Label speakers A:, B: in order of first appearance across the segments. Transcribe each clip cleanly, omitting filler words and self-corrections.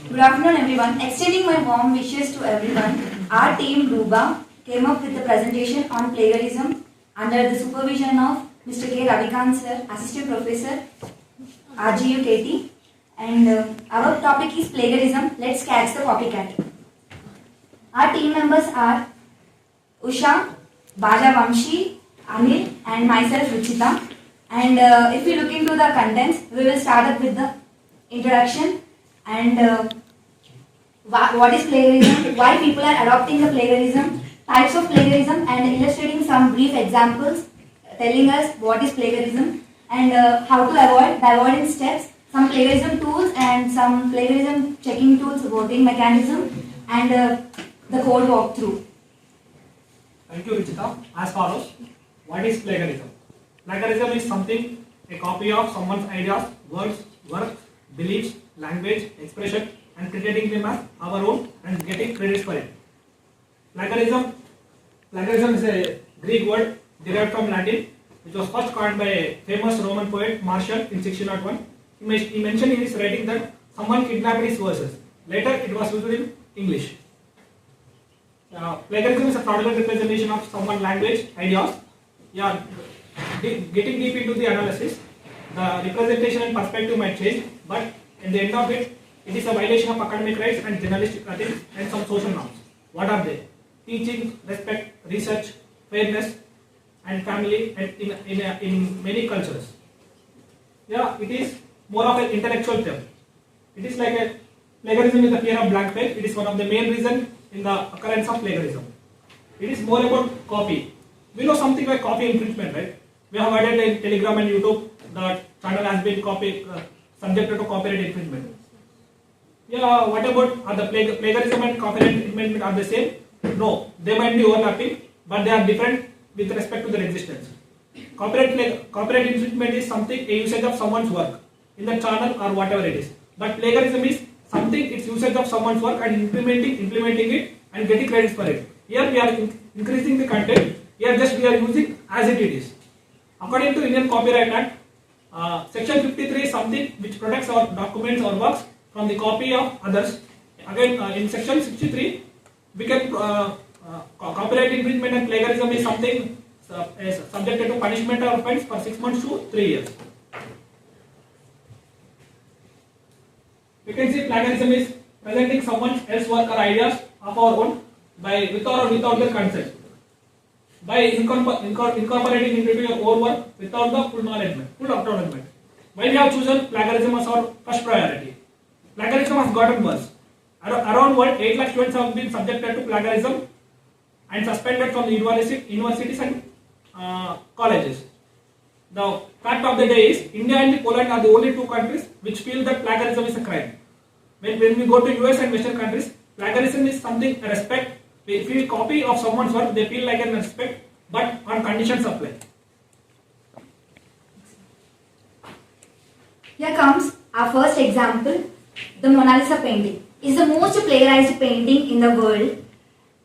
A: Good afternoon, everyone. Extending my warm wishes to everyone, our team Ruba came up with a presentation on plagiarism under the supervision of Mr. K. Ravikant sir, Assistant Professor, RGU KT, and our topic is plagiarism. Let's catch the copycat. Our team members are Usha, Baja Vamshi, Anil, and myself Ruchita. And if we look into the contents, we will start up with the introduction and what is plagiarism, why people are adopting the plagiarism, types of plagiarism, and illustrating some brief examples telling us what is plagiarism and how to avoid by avoiding steps, some plagiarism tools and some plagiarism checking tools, voting mechanism, and the code walkthrough.
B: Thank you, Ruchita. As follows, what is plagiarism? Plagiarism is something, a copy of someone's ideas, words, work, beliefs, language, expression, and pretending them as our own and getting credits for it. Plagiarism is a Greek word derived from Latin, which was first coined by a famous Roman poet, Martial, in 1601. He mentioned in his writing that someone kidnapped his verses. Later, it was used in English. Plagiarism is a fraudulent representation of someone's language, ideas. Getting deep into the analysis, the representation and perspective might change, but at the end of it, it is a violation of academic rights and journalistic ethics and some social norms. What are they? Teaching, respect, research, fairness, and family, and in many cultures. It is more of an intellectual term. It is like a plagiarism is the fear of blank page. It is one of the main reasons in the occurrence of plagiarism. It is more about copy. We know something like copy infringement, right? We have added in Telegram and YouTube that channel has been subjected to copyright infringement. What about are the plagiarism and copyright infringement are the same? No, they might be overlapping, but they are different with respect to their existence. Copyright infringement is something, a usage of someone's work in the channel or whatever it is. But plagiarism is something, it's usage of someone's work and implementing it and getting credits for it. Here we are increasing the content. Here just we are using as it is. According to Indian Copyright Act, Section 53 is something which protects our documents or works from the copy of others. Again, in Section 63, we can copyright infringement and plagiarism is something subjected to punishment or fines for 6 months to 3 years. We can see plagiarism is presenting someone else's work or ideas of our own with or without their consent, by incorporating into your own work without the full acknowledgement. Why we have chosen plagiarism as our first priority? Plagiarism has gotten worse. Around world, 8 lakh students have been subjected to plagiarism and suspended from the universities and colleges. The fact of the day is, India and Poland are the only 2 countries which feel that plagiarism is a crime. When we go to US and Western countries, plagiarism is something, a respect. If we copy of someone's work, they feel like a respect, but on conditions apply.
A: Here comes our first example. The Mona Lisa painting is the most plagiarized painting in the world.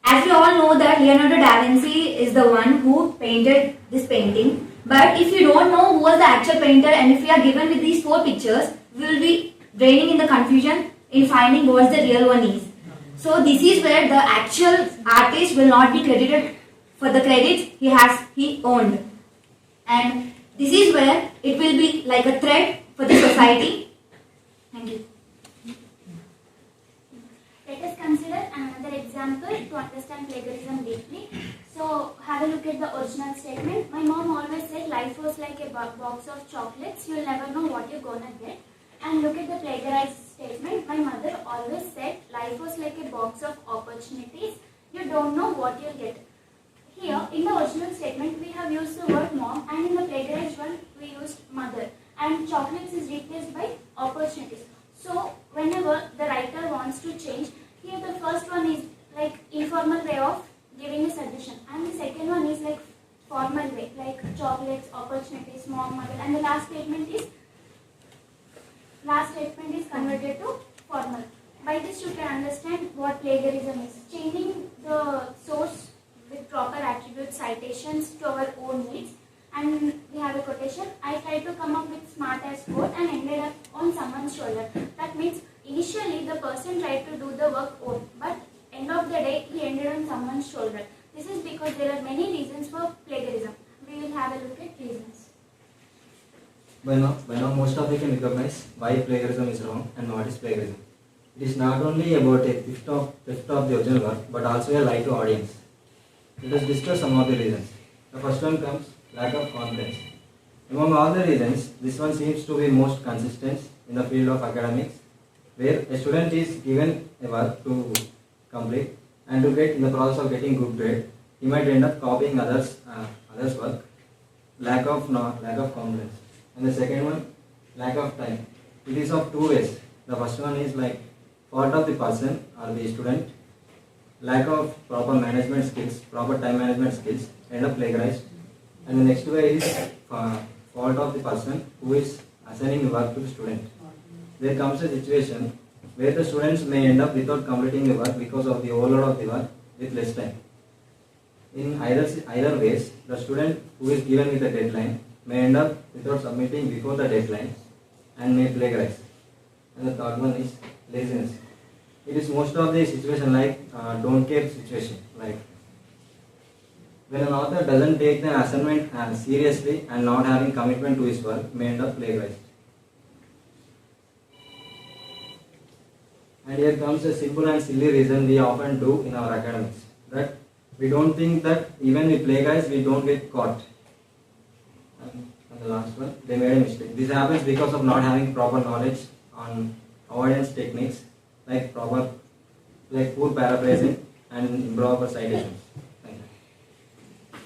A: As we all know that Leonardo da Vinci is the one who painted this painting. But if you don't know who was the actual painter and if we are given with these 4 pictures, we will be draining in the confusion in finding what the real one is. So this is where the actual artist will not be credited for the credits he owned. And this is where it will be like a threat for the society. Thank you.
C: Let us consider another example to understand plagiarism deeply. So have a look at the original statement. My mom always said life was like a box of chocolates. You'll never know what you're gonna get. And look at the plagiarized statement. My mother always said life was like a box of opportunities. You don't know what you'll get. Here in the original statement we have used the word mom, and in the plagiarized one we used mother, and chocolates is replaced by opportunities. So whenever the writer wants to change, here the first one is like informal way of giving a suggestion, and the second one is like formal way, like chocolates, opportunities, mom, mother, and the last statement is converted to formal. By this you can understand what plagiarism is. Changing the source with proper attribute citations to our own needs. And we have a quotation, I tried to come up with smart as code and ended up on someone's shoulder. That means initially the person tried to do the work, but end of the day he ended on someone's shoulder. This is because there are many reasons for plagiarism. We will have a look at reasons.
D: By now most of you can recognize why plagiarism is wrong and what is plagiarism. It is not only about a theft of the original work, but also a lie to audience. Let us discuss some of the reasons. The first one comes lack of confidence. Among all the reasons, this one seems to be most consistent in the field of academics, where a student is given a work to complete and to get in the process of getting good grade, he might end up copying others' work. Lack of confidence. And the second one, lack of time. It is of two ways. The first one is like fault of the person or the student, lack of proper management skills, proper time management skills, end up plagiarized. And the next way is fault of the person who is assigning the work to the student. There comes a situation where the students may end up without completing the work because of the overload of the work with less time. In either ways, the student who is given with a deadline may end up without submitting before the deadline and may plagiarize. And the third one is laziness. It is most of the situation like don't care situation. Like when an author doesn't take the assignment seriously and not having commitment to his work, may end up plagiarized. And here comes a simple and silly reason we often do in our academics, that we don't think that even we plagiarize, we don't get caught. And the last one, they made a mistake. This happens because of not having proper knowledge on avoidance techniques like poor paraphrasing and improper citations. Thank you.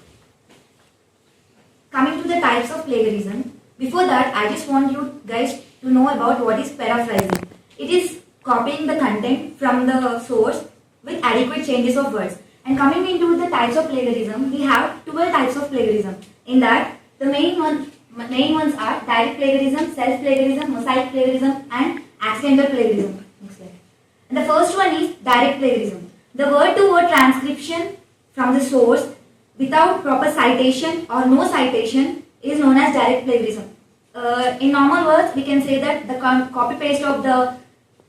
A: Coming to the types of plagiarism, before that I just want you guys to know about what is paraphrasing. It is copying the content from the source with adequate changes of words. And coming into the types of plagiarism, we have 12 types of plagiarism. In that, the main ones are direct plagiarism, self-plagiarism, mosaic plagiarism and accidental plagiarism. Next slide. And the first one is direct plagiarism. The word-to-word transcription from the source without proper citation or no citation is known as direct plagiarism. In normal words, we can say that the copy-paste of the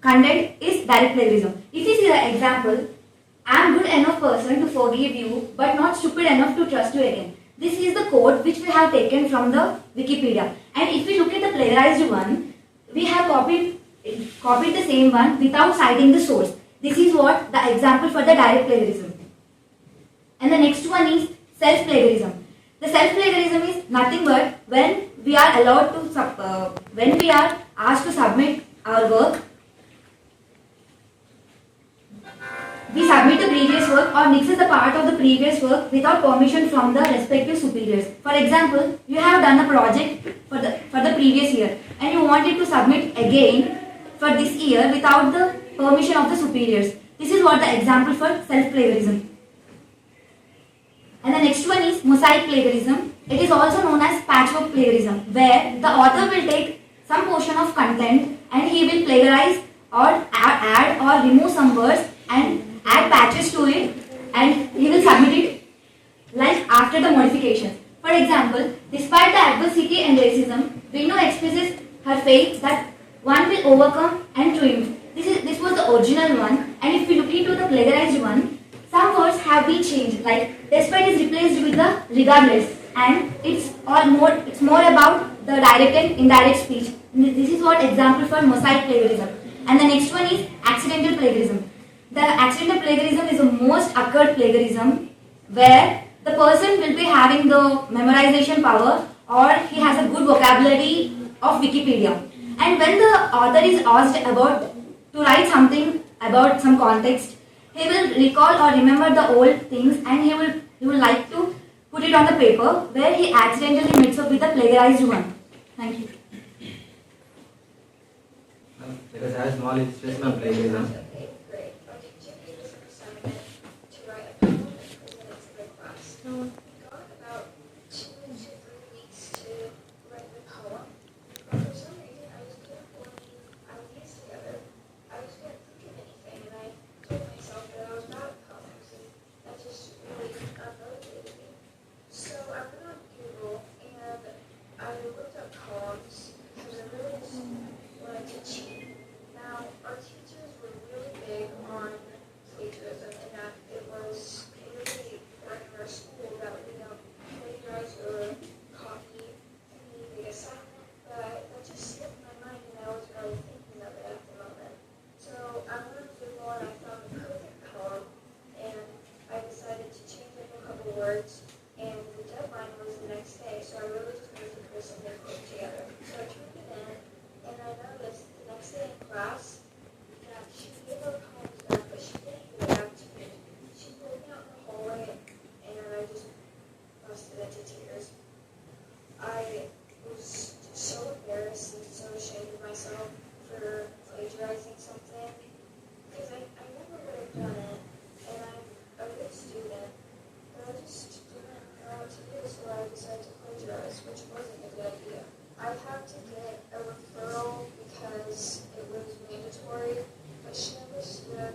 A: content is direct plagiarism. If you see the example, I am good enough person to forgive you, but not stupid enough to trust you again. This is the quote which we have taken from the Wikipedia. And if we look at the plagiarized one, we have copied the same one without citing the source. This is what the example for the direct plagiarism. And the next one is self-plagiarism. The self-plagiarism is nothing but when we are asked to submit our work, we submit the previous work or mixes the part of the previous work without permission from the respective superiors. For example, you have done a project for the previous year and you wanted to submit again for this year without the permission of the superiors. This is what the example for self-plagiarism. And the next one is mosaic plagiarism. It is also known as patchwork plagiarism, where the author will take some portion of content and he will plagiarize or add or remove some words and add patches to it and he will submit it like after the modifications. For example, despite the adversity and racism, Window expresses her faith that one will overcome and triumph. This was the original one, and if we look into the plagiarized one, some words have been changed, like despite is replaced with the regardless, and it's more about the direct and indirect speech. This is what example for mosaic plagiarism. And the next one is accidental plagiarism. The accidental plagiarism is the most occurred plagiarism where the person will be having the memorization power or he has a good vocabulary of Wikipedia. And when the author is asked to write something about some context, he will recall or remember the old things and he will like to put it on the paper where he accidentally mixes up with the plagiarized one. Thank you.
D: Let us have a small illustration on plagiarism.
E: Now, our teachers were question was that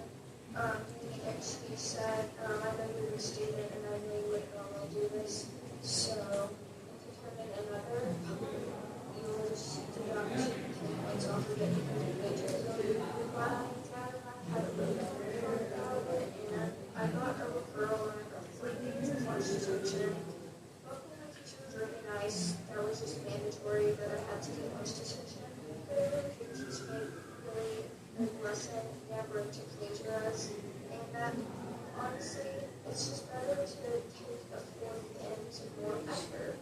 E: he actually said, I know you were a student and I know you would normally do this, so if you turn in another, you will just deduct 10 points off of it because of plagiarism. But I had a really good report about it, and I got a referral and I got 3 days of lunch detention. Luckily, my teacher was really nice. That was just mandatory that I had to get lunch detention. But it really did teach me really a lesson never to plagiarize, and that honestly, it's just better to take a 4th and more effort,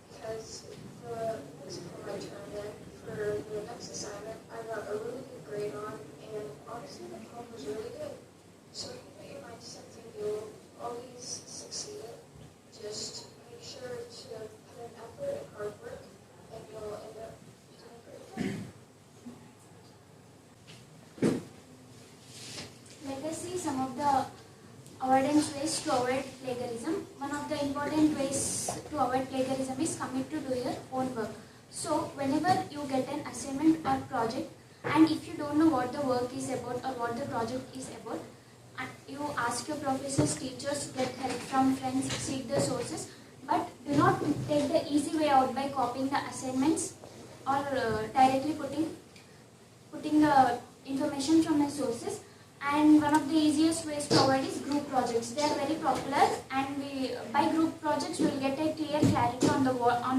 E: because the musical I turned in for the next assignment, I got a really good grade on, and honestly, the poem was really good. So if you put your mind to something, you'll always succeed. Just make sure to put in effort and hard work, and you'll end up doing a great thing.
C: Let us see some of the avoidance ways to avoid plagiarism. One of the important ways to avoid plagiarism is commit to do your own work. So whenever you get an assignment or project, and if you don't know what the work is about or what the project is about, you ask your professors, teachers, get help from friends, seek the sources, but do not take the easy way out by copying the assignments or directly putting the information from the sources. And one of the easiest ways to avoid is group projects. They are very popular, and by group projects we will get a clear clarity on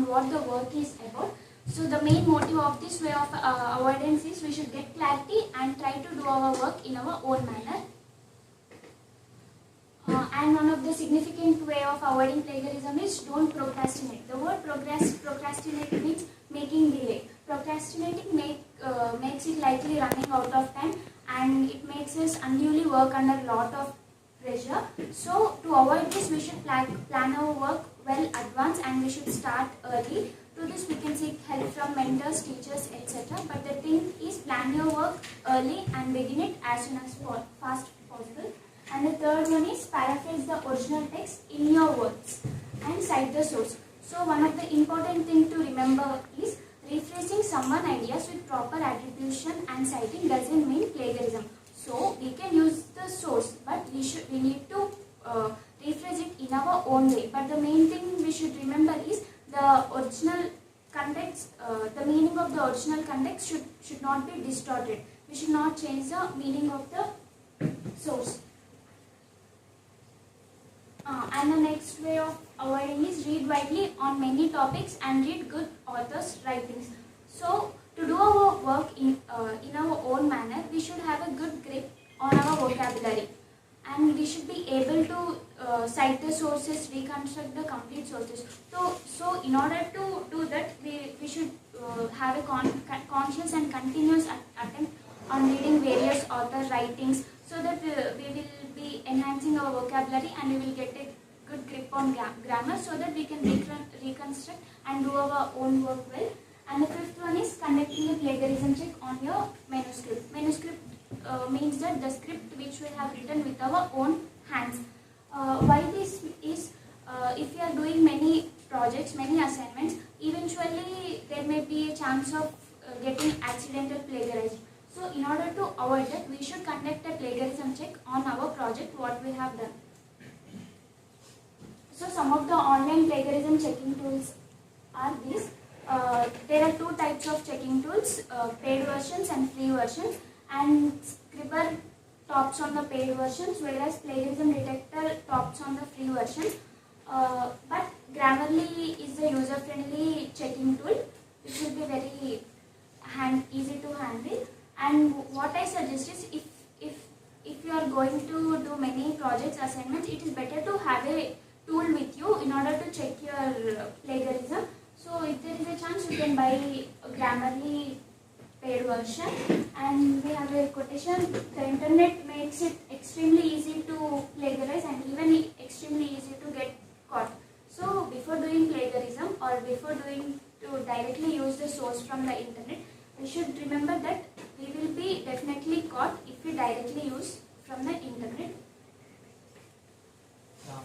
C: what the work is about. So the main motive of this way of avoidance is we should get clarity and try to do our work in our own manner. And one of the significant way of avoiding plagiarism is don't procrastinate. The word procrastinate means making delay. Procrastinating makes it likely running out of time, and it makes us unduly work under a lot of pressure. So to avoid this, we should plan our work well advanced, and we should start early. To this we can seek help from mentors, teachers, etc. But the thing is, plan your work early and begin it as soon as fast possible. And the third one is paraphrase the original text in your words and cite the source. So one of the important thing to remember is rephrasing someone's ideas with proper attribution and citing doesn't mean plagiarism. So we can use the source, but we need to rephrase it in our own way. But the main thing we should remember is the original context, the meaning of the original context should not be distorted. We should not change the meaning of the source. And the next way of avoiding is read widely on many topics and read good authors' writings. So to do our work in our own manner, we should have a good grip on our vocabulary, and we should be able to cite the sources, reconstruct the complete sources. So in order to do that, we should have a conscious and continuous attempt on reading various author writings, so that we will be enhancing our vocabulary and we will get a good grip on grammar, so that we can reconstruct and do our own work well. And the fifth one is conducting a plagiarism check on your manuscript. Manuscript means that the script which we have written with our own hands. Why this is, if you are doing many projects, many assignments, eventually there may be a chance of getting accidental plagiarism. So in order to avoid that, we should conduct a plagiarism check on our project, what we have done. So some of the online plagiarism checking tools are these. There are 2 types of checking tools, paid versions and free versions. And Scribbr tops on the paid versions, whereas Plagiarism Detector tops on the free versions. But Grammarly is a user-friendly checking tool, which will be very easy to handle. And what I suggest is, if you are going to do many projects, assignments, it is better to have a tool with you in order to check your plagiarism. So if there is a chance, you can buy a Grammarly paid version. And we have a quotation: the internet makes it extremely easy to plagiarize and even extremely easy to get caught. So before doing plagiarism, or before to directly use the source from the internet, we should remember that we will be definitely caught if we directly use from the internet.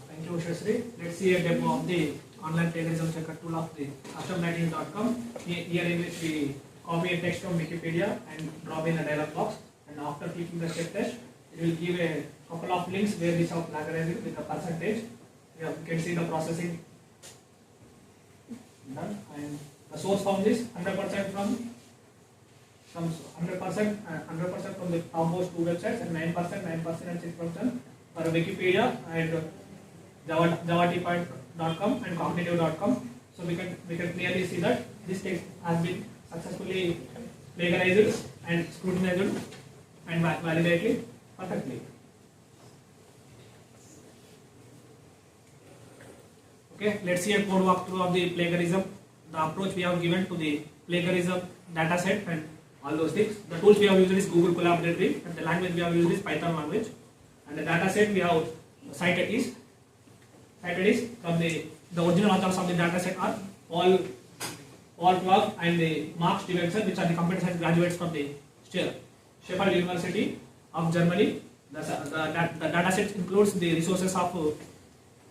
B: Thank you, Ushasri. Let's see a demo of the online plagiarism checker tool of the customwriting.com. Here in which we copy a text from Wikipedia and drop in a dialog box. and after clicking the step test, it will give a couple of links where we have plagiarized with the percentage. Yeah, you can see the processing done, and the source found is 100% from 100% from the topmost two websites, and 9% and 6% for Wikipedia and JavaTeapot.com and Cognitive.com. So we can clearly see that this text has been successfully plagiarized and scrutinized and validated perfectly. Okay, let's see a code walkthrough of the plagiarism. The approach we have given to the plagiarism data set and all those things. The tools we have used is Google Colab Library, and the language we have used is Python language. And the data set we have cited is from the original authors of the data set are Paul Clark and the Mark Stevenson, which are the computer science graduates from the Sheffield University of Germany. The data set includes the resources of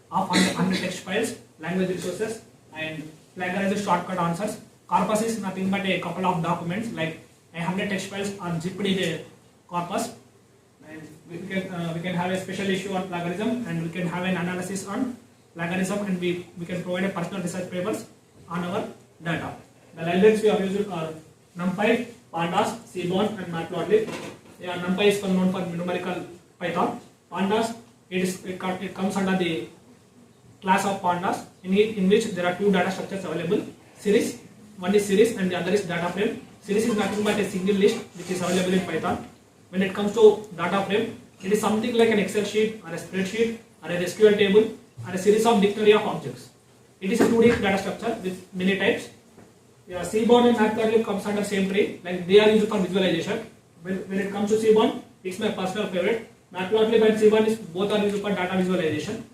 B: 100 text files, language resources, and plagiarized shortcut answers. Corpus is nothing but a couple of documents, like 100 text files are zipped in a corpus. And we can have a special issue on plagiarism, and we can have an analysis on plagiarism, and we can provide a personal research papers on our data. The libraries we have used are NumPy, Pandas, Seaborn, and Matplotlib. Yeah, NumPy is known for numerical Python. Pandas, it comes under the class of Pandas, in which there are two data structures available. Series, one is series and the other is data frame. Series is nothing but a single list which is available in Python. When it comes to data frame, it is something like an Excel sheet or a spreadsheet or a SQL table or a series of dictionary of objects. It is a 2D data structure with many types. Yeah, Seaborn and Matplotlib comes under same tree, like they are used for visualization. When it comes to Seaborn, it's my personal favorite. Matplotlib and Seaborn both are used for data visualization.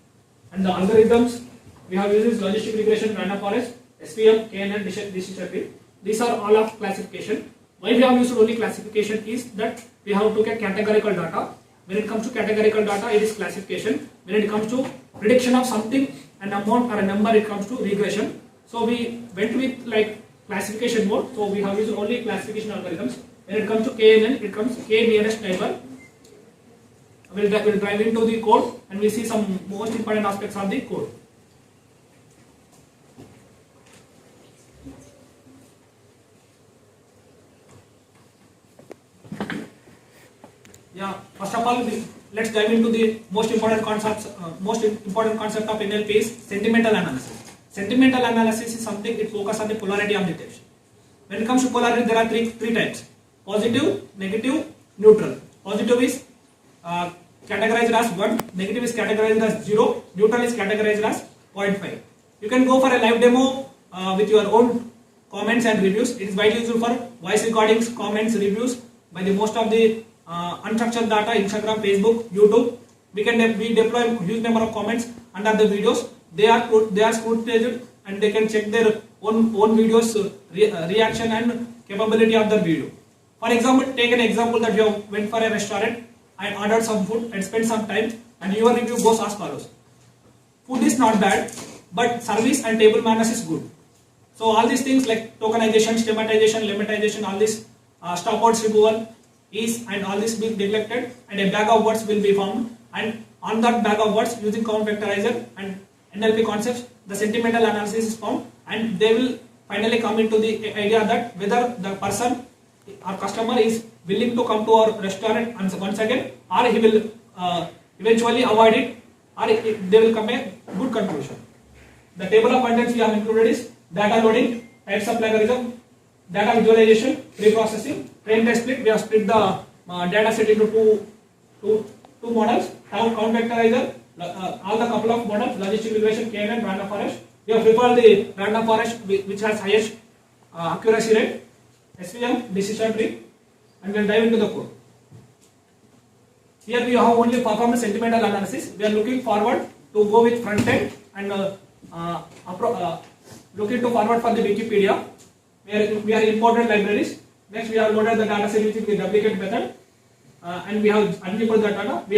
B: And the algorithms we have used is logistic regression, random forest, SVM, KNN, decision tree. These are all of classification. Why we have used only classification is that we have to get categorical data. When it comes to categorical data, it is classification. When it comes to prediction of something, an amount or a number, it comes to regression. So we went with like classification mode. So we have used only classification algorithms. When it comes to KNN, it comes K nearest neighbor. We'll dive into the code and we'll see some most important aspects of the code. Yeah, first of all, let's dive into the most important concept of NLP is sentimental analysis. Sentimental analysis is something it focuses on the polarity of the text. When it comes to polarity, there are three types: positive, negative, neutral. Positive is categorized as 1, negative is categorized as 0, neutral is categorized as 0.5. You can go for a live demo with your own comments and reviews. It is widely used for voice recordings, comments, reviews by the most of the unstructured data, Instagram, Facebook, YouTube. We deploy huge number of comments under the videos. They are scrutinized and they can check their own videos reaction and capability of the video. For example, take an example that you went for a restaurant and ordered some food and spent some time, and your review goes as follows: food is not bad, but service and table manners is good. So all these things like tokenization, stigmatization, lemmatization, all this stopwords removal is, and all this will be neglected, and a bag of words will be found, and on that bag of words, using count vectorizer and NLP concepts, the sentimental analysis is found, and they will finally come into the idea that whether the person or customer is willing to come to our restaurant once again, or he will eventually avoid it, or they will come a good conclusion. The table of contents we have included is data loading, types of plagiarism, data visualization, pre-processing, train test split. We have split the data set into two models: count vectorizer, all the couple of models, logistic regression, KNN, random forest. We have preferred the random forest which has highest accuracy rate, SVM, decision tree, and we will dive into the code. Here we have only performed sentimental analysis. We are looking forward to go with front end and looking to forward for the Wikipedia. We are imported libraries. Next we have loaded the data set using the duplicate method, and we have uncoupled the data. We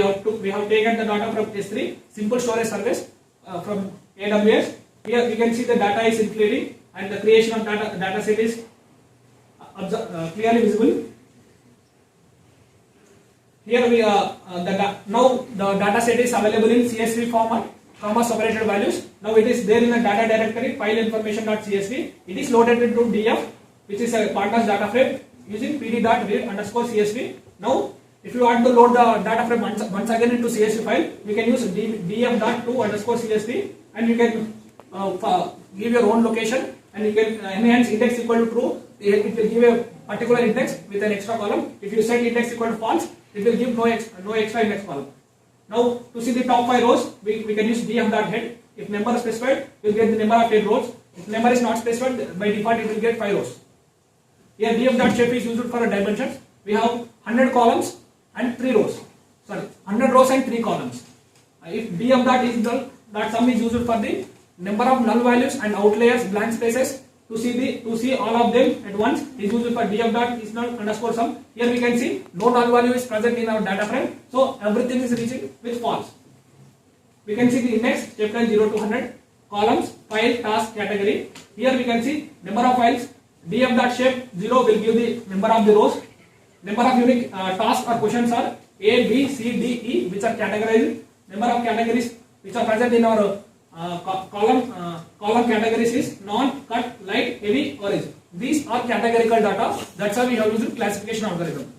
B: have taken the data from S3 simple storage service from AWS. Here we can see the data is including, and the creation of data set is clearly visible. Here we now the data set is available in CSV format, comma separated values. Now it is there in the data directory file information.csv. It is loaded into DF, which is a partner's data frame using pd.read_csv. Now if you want to load the data frame once again into CSV file, we can use df.to_csv, and you can give your own location, and you can enhance index equal to true. It will give a particular index with an extra column. If you set index equal to false, it will give no extra index column. Now to see the top 5 rows, we can use df.head. If number is specified, we will get the number of 10 rows. If number is not specified, by default it will get 5 rows. Here df.shape is used for dimensions. We have 100 columns and 3 rows. Sorry, 100 rows and 3 columns. If df is null, that sum is used for the number of null values and outliers, blank spaces. To see all of them at once is used for df.isNull_sum. Here we can see no null value is present in our data frame, so everything is reaching with false. We can see the index step line 0 to 100, columns, file, task, category. Here we can see number of files. df.shape 0 will give the number of the rows. Number of unique tasks or questions are A, B, C, D, E, which are categorized. Number of categories which are present in our column categories is non, cut, light, heavy, orange. These are categorical data. That's why we have used classification algorithm.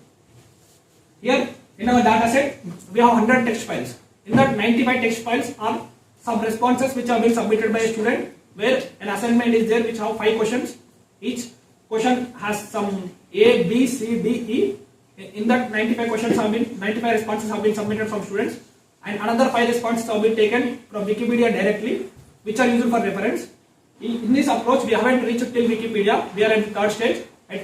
B: Here in our data set, we have 100 text files. In that 95 text files are some responses which have been submitted by a student, where an assignment is there which have 5 questions. Each question has some A, B, C, D, E. In that 95 responses have been submitted from students, and another 5 responses have been taken from Wikipedia directly, which are used for reference. In this approach, we haven't reached till Wikipedia. We are at the 3rd stage. At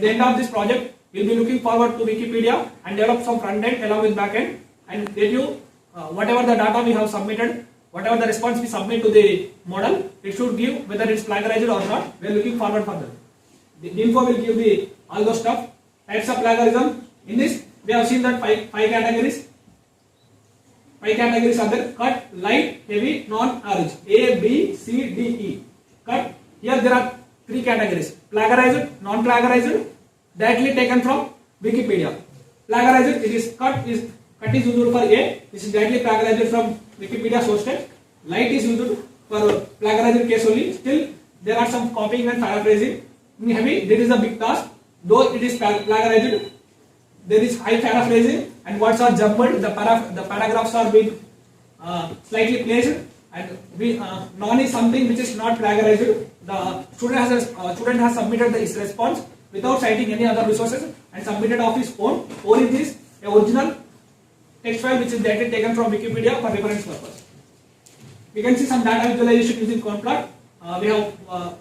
B: the end of this project, we will be looking forward to Wikipedia and develop some front end along with back end, and get you whatever the data we have submitted, whatever the response we submit to the model, it should give whether it's plagiarized or not. We are looking forward for that. The info will give all those stuff. Types of plagiarism. In this, we have seen that 5 categories. 5 categories are there: cut, light, heavy, non, orange. A, B, C, D, E. Cut. Here there are 3 categories: plagiarized, non-plagiarized, directly taken from Wikipedia. Plagiarized, it is cut is used for A. This is directly plagiarized from Wikipedia source text. Light is used for plagiarized case only. Still, there are some copying and paraphrasing. In heavy, there is a big task. Though it is plagiarized, there is high paraphrasing, and words are jumbled. The paragraphs are being slightly placed, and non is something which is not plagiarized. The student has submitted his response without citing any other resources and submitted of his own, or it is a original text file which is directly taken from Wikipedia for reference purpose. We can see some data visualization using Conplot. We have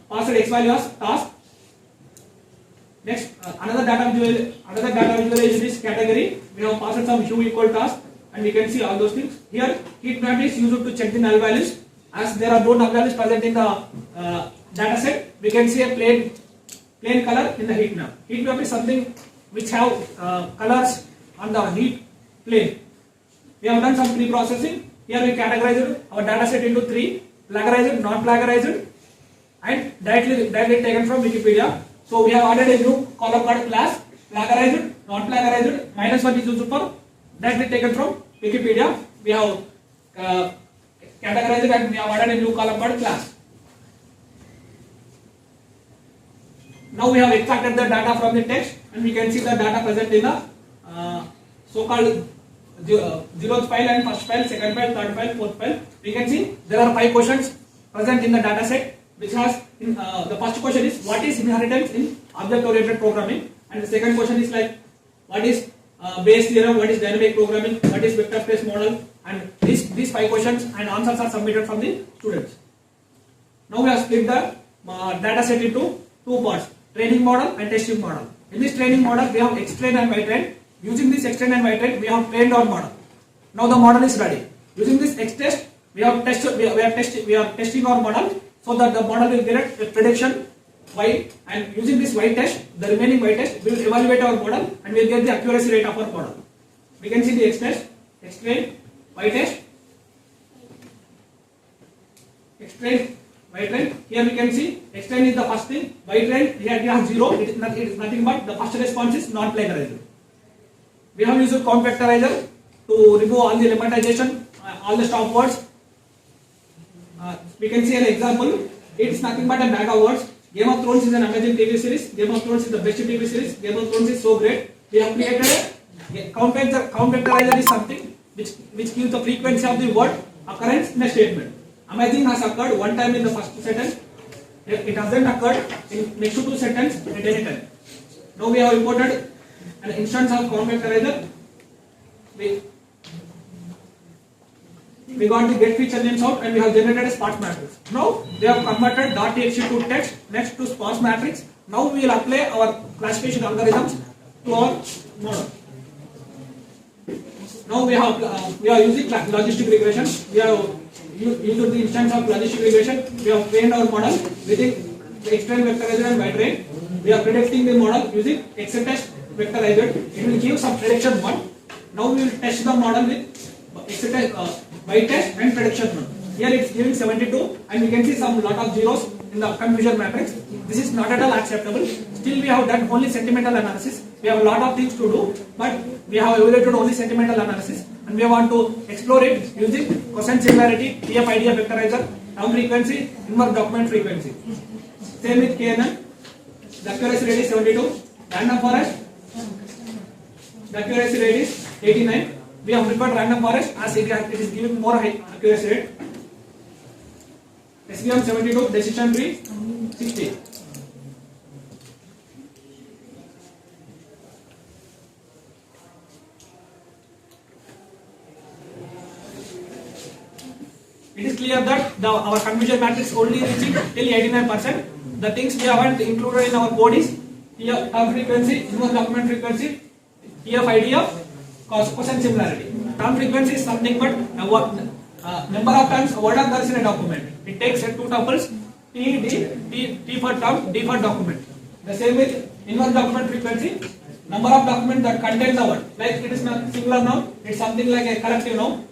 B: passed X value as task. Next, another data visualization is category. We have passed some hue equal task, and we can see all those things. Here, heat map is used to check the null values. As there are no null values present in the data set, we can see a plain color in the heat map. Heat map is something which have colors on the heat plane. We have done some pre-processing. Here we categorized our data set into 3: plagiarized, non-plagiarized, and directly taken from Wikipedia. So we have added a new column called class: plagiarized, non-plagiarized. -1 is used for directly taken from Wikipedia. We have categorized, and we have added a new column called class. Now we have extracted the data from the text, and we can see the data present in the so-called 0th file and 1st file, 2nd file, 3rd file, 4th file. We can see there are 5 questions present in the data set, which has the first question is what is inheritance in object-oriented programming, and the second question is like what is Bayes theorem, what is dynamic programming, what is vector space model, and these 5 questions and answers are submitted from the students. Now we have split the data set into 2 parts: training model and testing model. In this training model, we have X-train and Y-train. Using this X-train and Y-train, we have trained our model. Now the model is ready. Using this X-test, we are testing our model, so that the model will get a prediction Y, and using this Y test, the remaining Y test, we will evaluate our model and we will get the accuracy rate of our model. We can see the X-test, X-train, Y-test, X-train, Y-train. Here we can see X-train is the first thing, Y-train here we have 0, it is nothing but the first response is not plagiarized. We have used count vectorizer to remove all the lemmatization, all the stop words. We can see an example. It's nothing but a bag of words. Game of Thrones is an amazing TV series. Game of Thrones is the best TV series. Game of Thrones is so great. We have created a count vectorizer is something which gives the frequency of the word occurrence in a statement. Amazing has occurred one time in the first sentence. It hasn't occurred in next to two sentences at any time. Now we have imported an instance of count vectorizer. We got the get feature names out and we have generated a sparse matrix. Now we have converted .txt to text, next to sparse matrix. Now we will apply our classification algorithms to our model. Now we are using logistic regression. We have used the instance of logistic regression. We have trained our model using the external vectorizer and by train. We are predicting the model using XTest vectorizer. It will give some prediction 1. Now we will test the model with XTest by test and prediction 1. Here it is giving 72 and we can see some lot of zeros in the confusion matrix. This is not at all acceptable. Still we have done only sentimental analysis. We have a lot of things to do, but we have evaluated only sentimental analysis and we want to explore it using cosine similarity, TF-IDF vectorizer, term frequency, inverse document frequency. Same with KNN. The accuracy rate is 72. Random forest. The accuracy rate is 89. We have preferred random forest as it is giving more high accuracy rate. SVM 72, decision tree 60. It is clear that our confusion matrix only reaching till 89%. The things we haven't included in our code is here term frequency, inverse document frequency, TF-IDF, cosine similarity. Term frequency is something but number of times a word occurs in a document. It takes two tuples T for term, D for document. The same with inverse document frequency, number of documents that contain the word. Like it is not singular noun, it's something like a collective noun.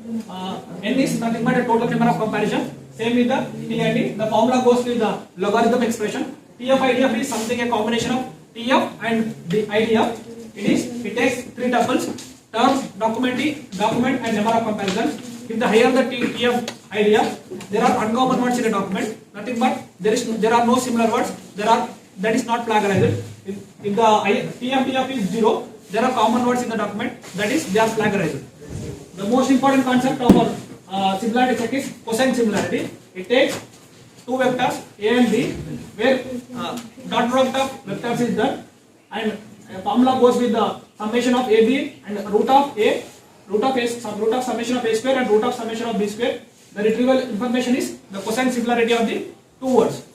B: N is nothing but a total number of comparison. Same with the TID. The formula goes with the logarithm expression. TF-IDF is something a combination of TF and the IDF. It takes three tuples, term, document and number of comparisons. If the higher the TF-IDF, there are uncommon words in a document. Nothing but there are no similar words. That is not plagiarized. If the TF is 0, there are common words in the document. That is they are plagiarized. The most important concept of our similarity check is cosine similarity. It takes two vectors A and B, where dot product of vectors is done, and a formula goes with the summation of AB and root of A, root of summation of A square and root of summation of B square. The retrieval information is the cosine similarity of the two words.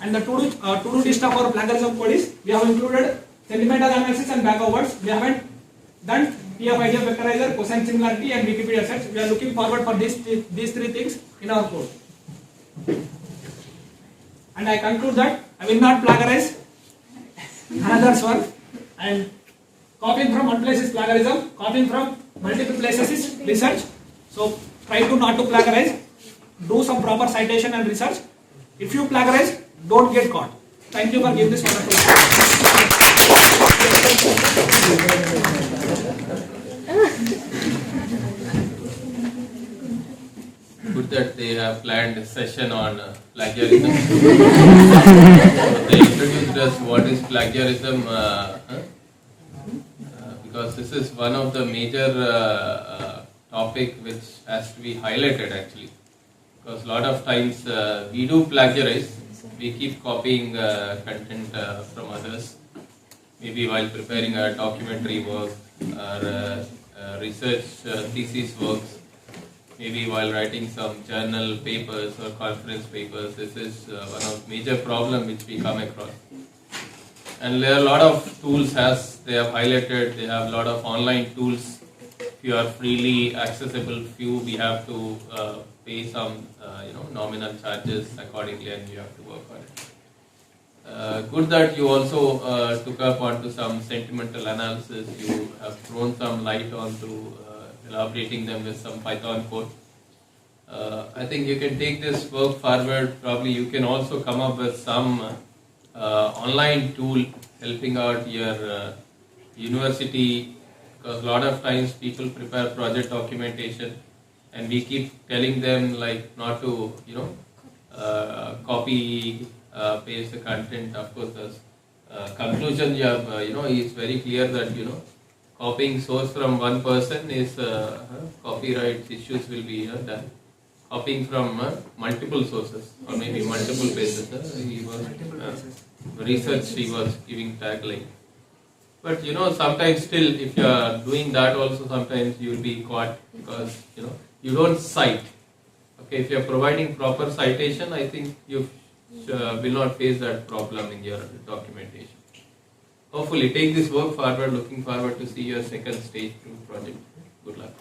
B: And the to-do list of our plagiarism code is we have included sentimental analysis and backwards. We haven't done TF-IDF vectorizer, cosine similarity and Wikipedia sets. We are looking forward for these three things in our code. And I conclude that I will not plagiarize another's work, and copying from one place is plagiarism, copying from multiple places is research. So try to not to plagiarize, do some proper citation and research. If you plagiarize, don't get caught. Thank you for giving this wonderful.
F: Good that they have planned a session on plagiarism. So they introduced us what is plagiarism, because this is one of the major topic which has to be highlighted actually. Because a lot of times we do plagiarize, we keep copying content from others, maybe while preparing a documentary work or research thesis works, maybe while writing some journal papers or conference papers. This is one of major problem which we come across. And there are a lot of tools, as they have highlighted. They have a lot of online tools. Few are freely accessible, few we have to pay some nominal charges accordingly, and we have to work on it. Good that you also took up onto some sentimental analysis. You have thrown some light onto elaborating them with some Python code. I think you can take this work forward. Probably you can also come up with some online tool helping out your university, because a lot of times people prepare project documentation and we keep telling them like not to, copy, paste the content. Of course, the conclusion you have, is very clear that, copying source from one person is copyright issues will be done. Copying from multiple sources or maybe multiple places. He was research he was giving tagline. But sometimes still, if you are doing that also, sometimes you will be caught because you don't cite. Okay, if you are providing proper citation, I think you will not face that problem in your documentation. Hopefully, take this work forward. Looking forward to see your second stage project. Good luck.